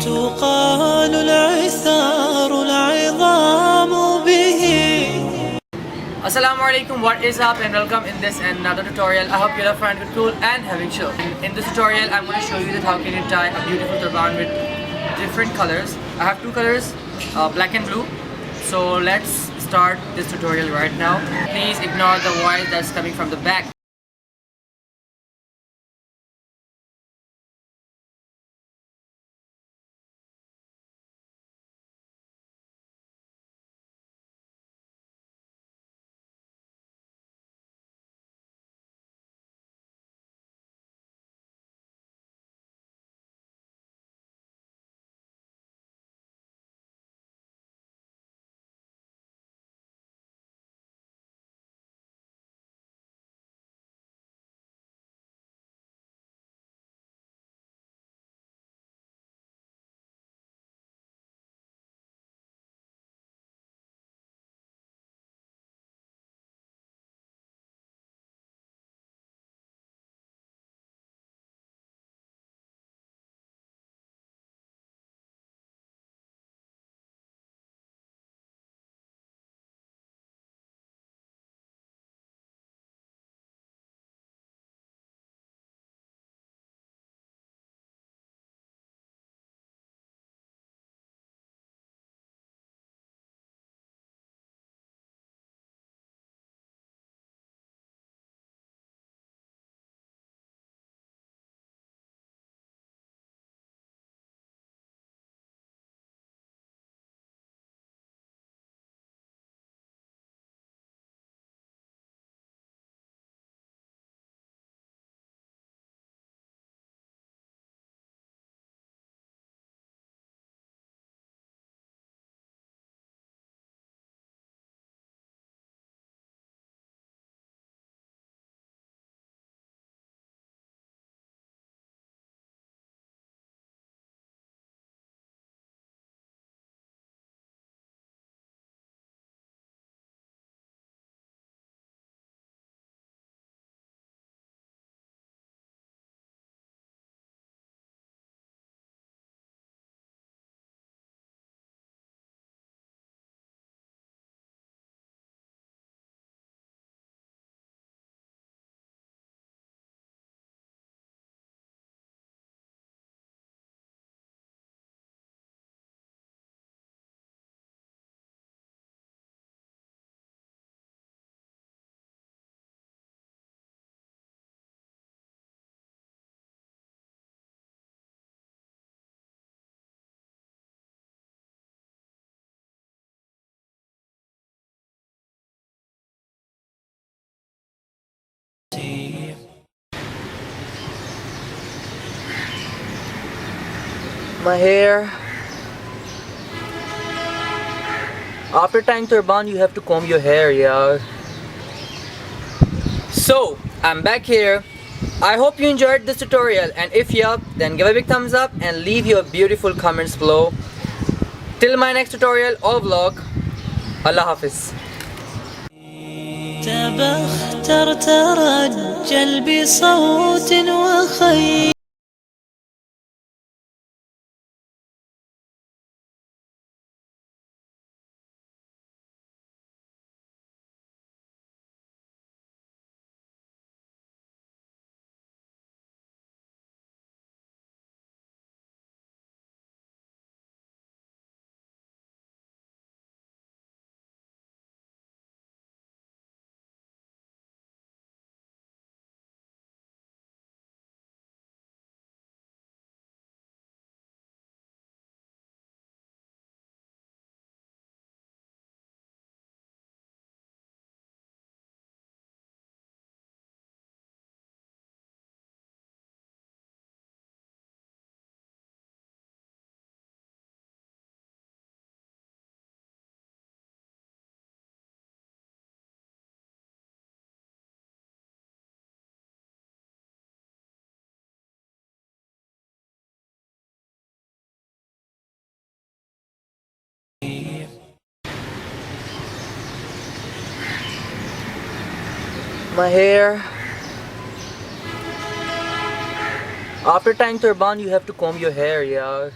تقال العثار العظام به. Assalamu alaikum, what is up, and welcome in this and another tutorial. I hope you all find it cool and having chill. In this tutorial I'm going to show you that how can you tie a beautiful turban with different colors. I have two colors, black and blue. So let's start this tutorial right now. Please ignore the voice that's coming from the back. My hair. After tying turban, you have to comb your hair, yeah. So, I'm back here. I hope you enjoyed this tutorial, and if you have, then give a big thumbs up and leave your beautiful comments below. Till my next tutorial or vlog, Allah Hafiz. تبختر ترجل بصوت وخيل. My hair. After tying turban, you have to comb your hair, yeah.